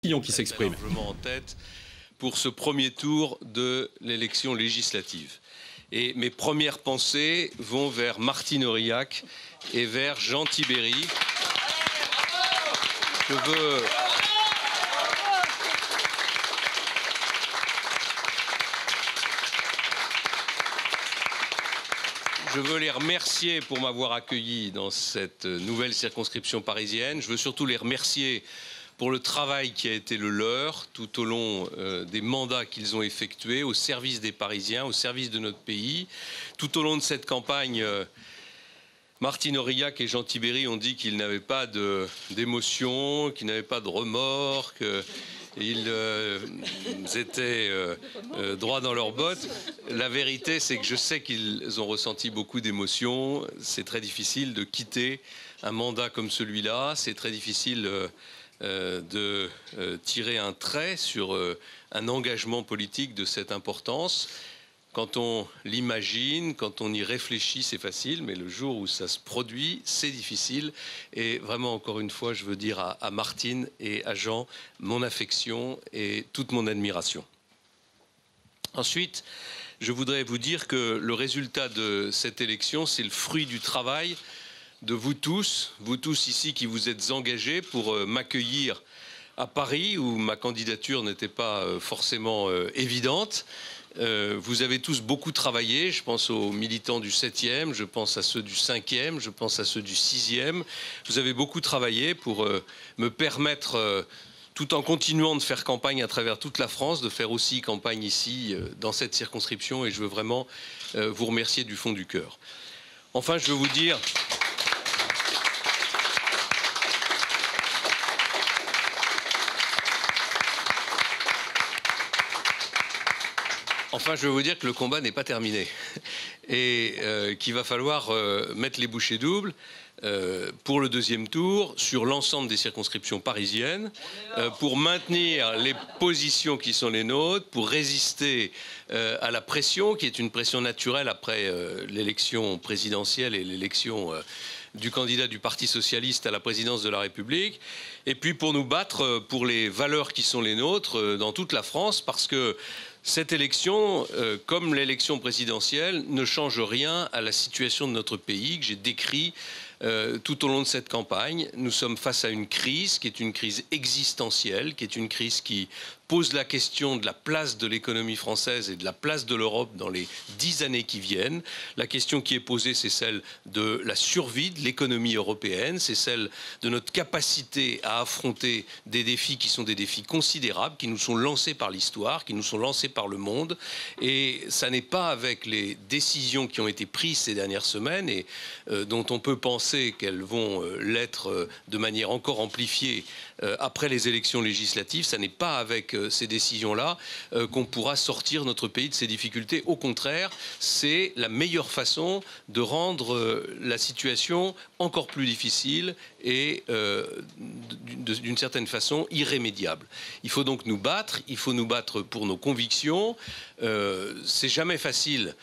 Qui s'exprime. Largement en tête pour ce premier tour de l'élection législative. Et mes premières pensées vont vers Martine Aurillac et vers Jean Tibéri. Je veux les remercier pour m'avoir accueilli dans cette nouvelle circonscription parisienne. Je veux surtout les remercier pour le travail qui a été le leur tout au long des mandats qu'ils ont effectués au service des Parisiens, au service de notre pays. Tout au long de cette campagne, Martine Aurillac et Jean Tibéri ont dit qu'ils n'avaient pas d'émotion, qu'ils n'avaient pas de remords, qu'ils étaient droits dans leurs bottes. La vérité, c'est que je sais qu'ils ont ressenti beaucoup d'émotions. C'est très difficile de quitter un mandat comme celui-là. C'est très difficile de tirer un trait sur un engagement politique de cette importance. Quand on l'imagine, quand on y réfléchit, c'est facile, mais le jour où ça se produit, c'est difficile. Et vraiment, encore une fois, je veux dire à Martine et à Jean mon affection et toute mon admiration. Ensuite, je voudrais vous dire que le résultat de cette élection, c'est le fruit du travail de vous tous ici qui vous êtes engagés pour m'accueillir à Paris, où ma candidature n'était pas forcément évidente. Vous avez tous beaucoup travaillé, je pense aux militants du 7e, je pense à ceux du 5e, je pense à ceux du 6e. Vous avez beaucoup travaillé pour me permettre, tout en continuant de faire campagne à travers toute la France, de faire aussi campagne ici, dans cette circonscription, et je veux vraiment vous remercier du fond du cœur. Enfin, je veux vous dire... Enfin, je veux vous dire que le combat n'est pas terminé et qu'il va falloir mettre les bouchées doubles pour le deuxième tour sur l'ensemble des circonscriptions parisiennes, pour maintenir les positions qui sont les nôtres, pour résister à la pression qui est une pression naturelle après l'élection présidentielle et l'élection du candidat du Parti socialiste à la présidence de la République, et puis pour nous battre pour les valeurs qui sont les nôtres dans toute la France, parce que cette élection, comme l'élection présidentielle, ne change rien à la situation de notre pays que j'ai décrit tout au long de cette campagne. Nous sommes face à une crise qui est une crise existentielle, qui est une crise qui pose la question de la place de l'économie française et de la place de l'Europe dans les 10 années qui viennent. La question qui est posée, c'est celle de la survie de l'économie européenne, c'est celle de notre capacité à affronter des défis qui sont des défis considérables, qui nous sont lancés par l'histoire, qui nous sont lancés par le monde. Et ça n'est pas avec les décisions qui ont été prises ces dernières semaines et dont on peut penser qu'elles vont l'être de manière encore amplifiée après les élections législatives, ça n'est pas avec ces décisions-là qu'on pourra sortir notre pays de ces difficultés. Au contraire, c'est la meilleure façon de rendre la situation encore plus difficile et d'une certaine façon irrémédiable. Il faut donc nous battre, il faut nous battre pour nos convictions. C'est jamais facile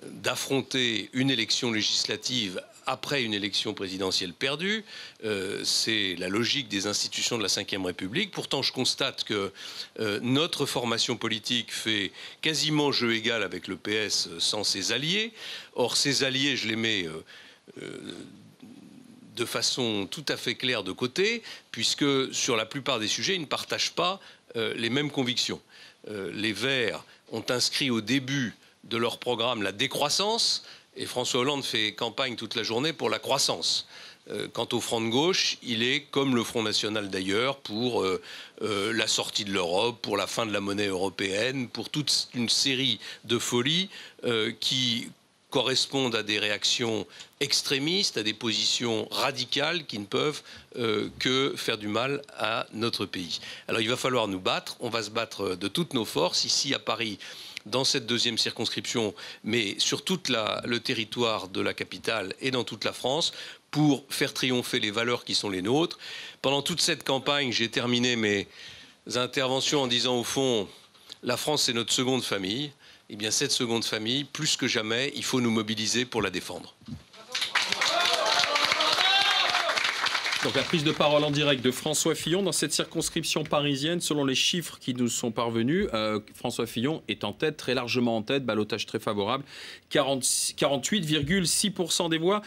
d'affronter une élection législative après une élection présidentielle perdue. C'est la logique des institutions de la Ve République. Pourtant, je constate que notre formation politique fait quasiment jeu égal avec le PS sans ses alliés. Or, ces alliés, je les mets de façon tout à fait claire de côté, puisque sur la plupart des sujets, ils ne partagent pas les mêmes convictions. Les Verts ont inscrit au début de leur programme la décroissance, et François Hollande fait campagne toute la journée pour la croissance. Quant au Front de gauche, il est, comme le Front national d'ailleurs, pour la sortie de l'Europe, pour la fin de la monnaie européenne, pour toute une série de folies qui correspondent à des réactions extrémistes, à des positions radicales qui ne peuvent que faire du mal à notre pays. Alors il va falloir nous battre, on va se battre de toutes nos forces, ici à Paris, dans cette deuxième circonscription, mais sur tout le territoire de la capitale et dans toute la France, pour faire triompher les valeurs qui sont les nôtres. Pendant toute cette campagne, j'ai terminé mes interventions en disant au fond, la France c'est notre seconde famille. Eh bien cette seconde famille, plus que jamais, il faut nous mobiliser pour la défendre. Donc la prise de parole en direct de François Fillon dans cette circonscription parisienne. Selon les chiffres qui nous sont parvenus, François Fillon est en tête, très largement en tête, ballotage très favorable, 48,6% des voix.